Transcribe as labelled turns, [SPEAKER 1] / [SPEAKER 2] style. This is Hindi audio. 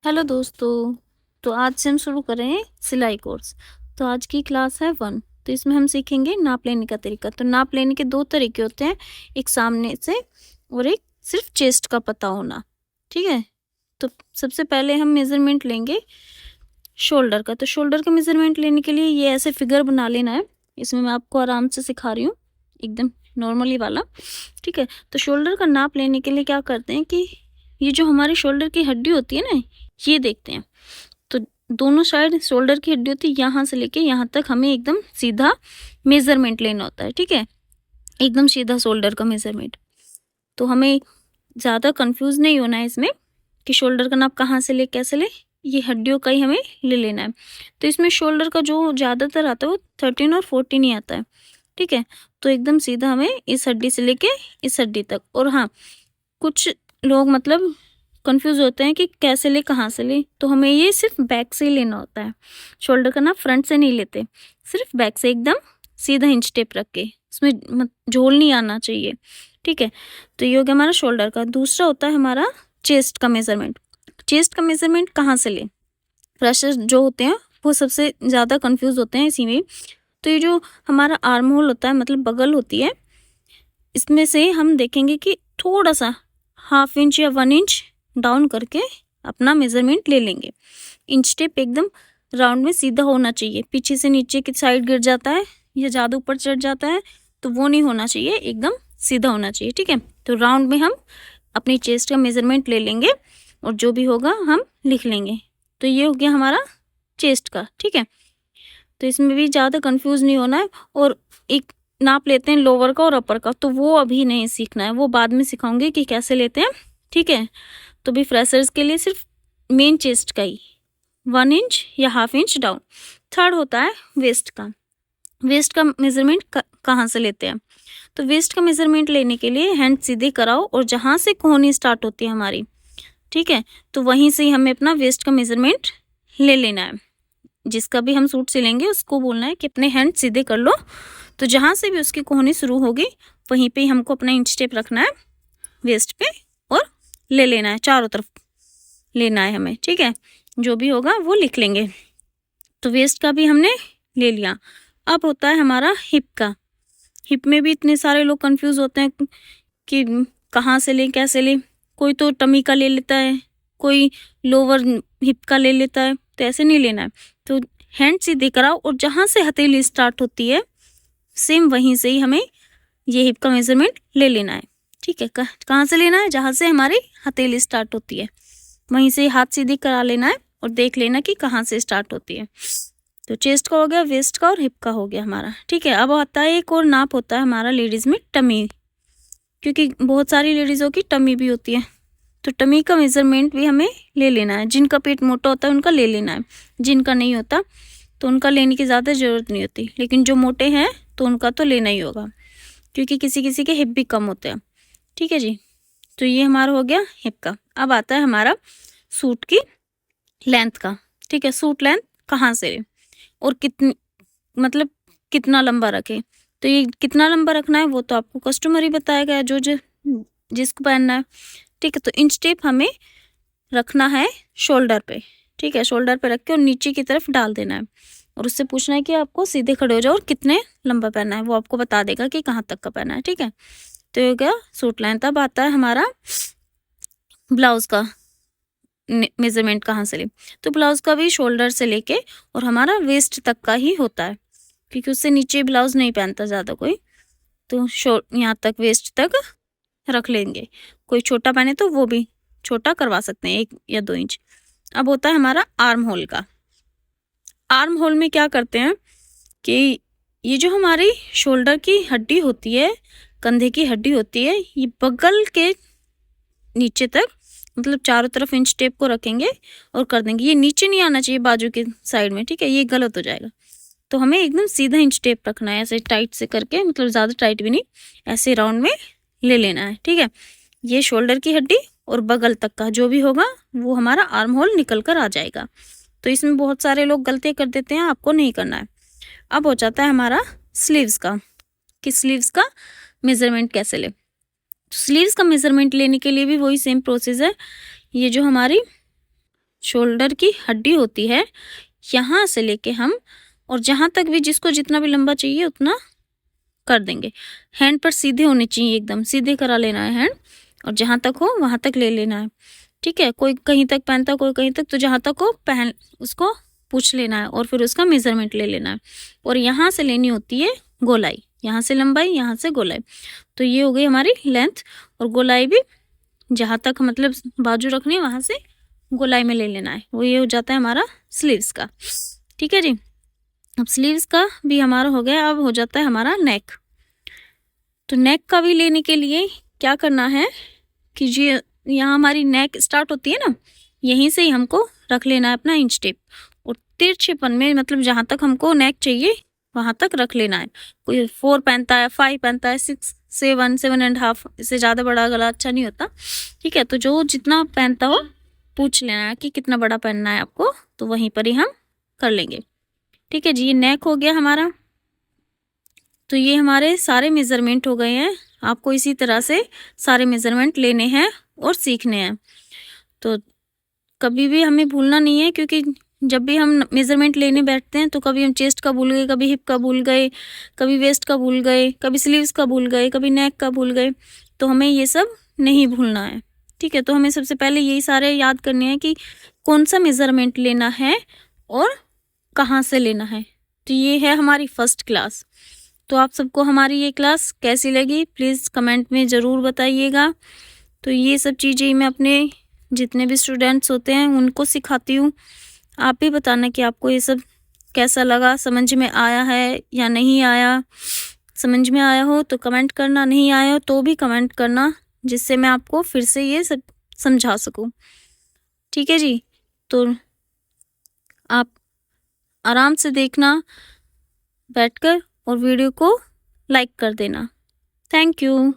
[SPEAKER 1] हेलो दोस्तों। तो आज से हम शुरू कर रहे हैं सिलाई कोर्स। तो आज की क्लास है 1। तो इसमें हम सीखेंगे नाप लेने का तरीका। तो नाप लेने के 2 तरीके होते हैं, एक सामने से और एक सिर्फ चेस्ट का पता होना। ठीक है। तो सबसे पहले हम मेज़रमेंट लेंगे शोल्डर का। तो शोल्डर का मेज़रमेंट लेने के लिए ये ऐसे फिगर बना लेना है। इसमें मैं आपको आराम से सिखा रही हूँ, एकदम नॉर्मली वाला। ठीक है। तो शोल्डर का नाप लेने के लिए क्या करते हैं कि ये जो हमारी शोल्डर की हड्डी होती है ना, ये देखते हैं। तो दोनों साइड शोल्डर की हड्डी होती है, यहाँ से लेके यहाँ तक हमें एकदम सीधा मेजरमेंट लेना होता है। ठीक है, एकदम सीधा शोल्डर का मेजरमेंट। तो हमें ज़्यादा कंफ्यूज नहीं होना है इसमें कि शोल्डर का नाप कहाँ से ले कैसे ले, ये हड्डियों का ही हमें ले लेना है। तो इसमें शोल्डर का जो ज़्यादातर आता है वो 13 और 14 ही आता है। ठीक है। तो एकदम सीधा हमें इस हड्डी से लेके इस हड्डी तक। और हाँ, कुछ लोग मतलब कंफ्यूज होते हैं कि कैसे ले कहाँ से ले। तो हमें ये सिर्फ बैक से ही लेना होता है। शोल्डर का नाप फ्रंट से नहीं लेते, सिर्फ बैक से एकदम सीधा इंच टेप रख के, इसमें झोल नहीं आना चाहिए। ठीक है। तो ये हो गया हमारा शोल्डर का। दूसरा होता है हमारा चेस्ट का मेजरमेंट। चेस्ट का मेजरमेंट कहाँ से ले, फ्रेशर्स जो होते हैं वो सबसे ज़्यादा कंफ्यूज होते हैं इसी में। तो ये जो हमारा आर्म होल होता है, मतलब बगल होती है, इसमें से हम देखेंगे कि थोड़ा सा 1/2 इंच या 1 इंच डाउन करके अपना मेजरमेंट ले लेंगे। इंच टेप एकदम राउंड में सीधा होना चाहिए। पीछे से नीचे की साइड गिर जाता है या ज़्यादा ऊपर चढ़ जाता है तो वो नहीं होना चाहिए, एकदम सीधा होना चाहिए। ठीक है। तो राउंड में हम अपनी चेस्ट का मेजरमेंट ले लेंगे और जो भी होगा हम लिख लेंगे। तो ये हो गया हमारा चेस्ट का। ठीक है। तो इसमें भी ज़्यादा कंफ्यूज नहीं होना है। और एक नाप लेते हैं लोअर का और अपर का, तो वो अभी नहीं सीखना है, वो बाद में सिखाऊंगी कि कैसे लेते हैं। ठीक है। तो भी फ्रेशर्स के लिए सिर्फ मेन चेस्ट का ही 1 इंच या 1/2 इंच डाउन। थर्ड होता है वेस्ट का। वेस्ट का मेजरमेंट कहाँ से लेते हैं। तो वेस्ट का मेजरमेंट लेने के लिए हैंड सीधे कराओ और जहाँ से कोहनी स्टार्ट होती है हमारी, ठीक है, तो वहीं से ही हमें अपना वेस्ट का मेजरमेंट ले लेना है। जिसका भी हम सूट सिलेंगे उसको बोलना है कि अपने हैंड सीधे कर लो। तो जहाँ से भी उसकी कोहनी शुरू होगी वहीं पे ही हमको अपना इंच टेप रखना है वेस्ट पे और ले लेना है, चारों तरफ लेना है हमें। ठीक है। जो भी होगा वो लिख लेंगे। तो वेस्ट का भी हमने ले लिया। अब होता है हमारा हिप का। हिप में भी इतने सारे लोग कंफ्यूज होते हैं कि कहाँ से लें कैसे लें। कोई तो टमी का ले लेता है, कोई लोअर हिप का ले लेता है। तो ऐसे नहीं लेना है। तो हैंड सीधे कराओ और जहाँ से हथेली स्टार्ट होती है सेम वहीं से ही हमें ये हिप का मेजरमेंट ले लेना है। ठीक है। कहाँ से लेना है, जहाँ से हमारी हथेली स्टार्ट होती है वहीं से हाथ सीधी करा लेना है और देख लेना कि कहाँ से स्टार्ट होती है। तो चेस्ट का हो गया, वेस्ट का और हिप का हो गया हमारा। ठीक है। अब आता है एक और नाप होता है हमारा लेडीज़ में टमी, क्योंकि बहुत सारी लेडीज़ों की टमी भी होती है। तो टमी का मेजरमेंट भी हमें ले लेना है। जिनका पेट मोटा होता है उनका ले लेना है, जिनका नहीं होता तो उनका लेने की ज़्यादा ज़रूरत नहीं होती। लेकिन जो मोटे हैं तो उनका तो लेना ही होगा, क्योंकि किसी किसी के हिप भी कम होते हैं। ठीक है जी। तो ये हमारा हो गया हिप का। अब आता है हमारा सूट की लेंथ का। ठीक है। सूट लेंथ कहाँ से ले और कितनी, मतलब कितना लंबा रखे। तो ये कितना लंबा रखना है वो तो आपको कस्टमर ही बताएगा, जो जिसको पहनना है। ठीक है। तो इंच टेप हमें रखना है शोल्डर पे। ठीक है। शोल्डर पे रख के और नीचे की तरफ डाल देना है और उससे पूछना है कि आपको सीधे खड़े हो जाओ और कितने लंबा पहनना है, वो आपको बता देगा कि कहाँ तक का पहना है। ठीक है। तो ये हो गया सूट लाइन। तब आता है हमारा ब्लाउज का मेजरमेंट कहाँ से ले। तो ब्लाउज का भी शोल्डर से लेके और हमारा वेस्ट तक का ही होता है, क्योंकि उससे नीचे ब्लाउज नहीं पहनता ज़्यादा कोई। तो यहाँ तक वेस्ट तक रख लेंगे। कोई छोटा पहने तो वो भी छोटा करवा सकते हैं, 1 या 2 इंच। अब होता है हमारा आर्म होल का। आर्म होल में क्या करते हैं कि ये जो हमारी शोल्डर की हड्डी होती है, कंधे की हड्डी होती है, ये बगल के नीचे तक, मतलब चारों तरफ इंच टेप को रखेंगे और कर देंगे। ये नीचे नहीं आना चाहिए बाजू के साइड में। ठीक है। ये गलत हो जाएगा। तो हमें एकदम सीधा इंच टेप रखना है, ऐसे टाइट से करके, मतलब ज़्यादा टाइट भी नहीं, ऐसे राउंड में ले लेना है। ठीक है। ये शोल्डर की हड्डी और बगल तक का जो भी होगा वो हमारा आर्म होल निकल कर आ जाएगा। तो इसमें बहुत सारे लोग गलतियाँ कर देते हैं, आपको नहीं करना है। अब हो जाता है हमारा स्लीव्स का, कि स्लीव्स का मेजरमेंट कैसे ले। तो स्लीव्स का मेजरमेंट लेने के लिए भी वही सेम प्रोसेस है। ये जो हमारी शोल्डर की हड्डी होती है, यहाँ से लेके हम और जहाँ तक भी जिसको जितना भी लंबा चाहिए उतना कर देंगे। हैंड पर सीधे होने चाहिए, एकदम सीधे करा लेना है हैंड, और जहाँ तक हो वहाँ तक ले लेना है। ठीक है, कोई कहीं तक पहनता है कोई कहीं तक, तो जहाँ तक हो पहन उसको पूछ लेना है और फिर उसका मेजरमेंट ले लेना है। और यहाँ से लेनी होती है गोलाई, यहाँ से लंबाई यहाँ से गोलाई। तो ये हो गई हमारी लेंथ, और गोलाई भी जहाँ तक मतलब बाजू रखनी है वहाँ से गोलाई में ले लेना है। वो ये हो जाता है हमारा स्लीव्स का। ठीक है जी, अब स्लीव्स का भी हमारा हो गया। अब हो जाता है हमारा नेक। तो नेक का भी लेने के लिए क्या करना है कि ये यहाँ हमारी नेक स्टार्ट होती है ना, यहीं से ही हमको रख लेना है अपना इंच टेप, और तिरछेपन में मतलब जहाँ तक हमको नेक चाहिए वहाँ तक रख लेना है। कोई 4 पहनता है, 5 पहनता है, 6, 7, 7.5, इससे ज़्यादा बड़ा गला अच्छा नहीं होता। ठीक है, तो जो जितना पहनता हो पूछ लेना है कि कितना बड़ा पहनना है आपको, तो वहीं पर ही हम कर लेंगे। ठीक है जी, ये नेक हो गया हमारा। तो ये हमारे सारे मेज़रमेंट हो गए हैं। आपको इसी तरह से सारे मेज़रमेंट लेने हैं और सीखने हैं। तो कभी भी हमें भूलना नहीं है, क्योंकि जब भी हम मेज़रमेंट लेने बैठते हैं तो कभी हम चेस्ट का भूल गए, कभी हिप का भूल गए, कभी वेस्ट का भूल गए, कभी स्लीव्स का भूल गए, कभी नेक का भूल गए। तो हमें ये सब नहीं भूलना है। ठीक है, तो हमें सबसे पहले यही सारे याद करने हैं कि कौन सा मेज़रमेंट लेना है और कहाँ से लेना है। तो ये है हमारी फर्स्ट क्लास। तो आप सबको हमारी ये क्लास कैसी लगी प्लीज़ कमेंट में ज़रूर बताइएगा। तो ये सब चीज़ें मैं अपने जितने भी स्टूडेंट्स होते हैं उनको सिखाती हूँ। आप भी बताना कि आपको ये सब कैसा लगा, समझ में आया है या नहीं आया। समझ में आया हो तो कमेंट करना, नहीं आया हो तो भी कमेंट करना, जिससे मैं आपको फिर से ये सब समझा सकूँ। ठीक है जी, तो आप आराम से देखना बैठकर और वीडियो को लाइक कर देना। Thank you.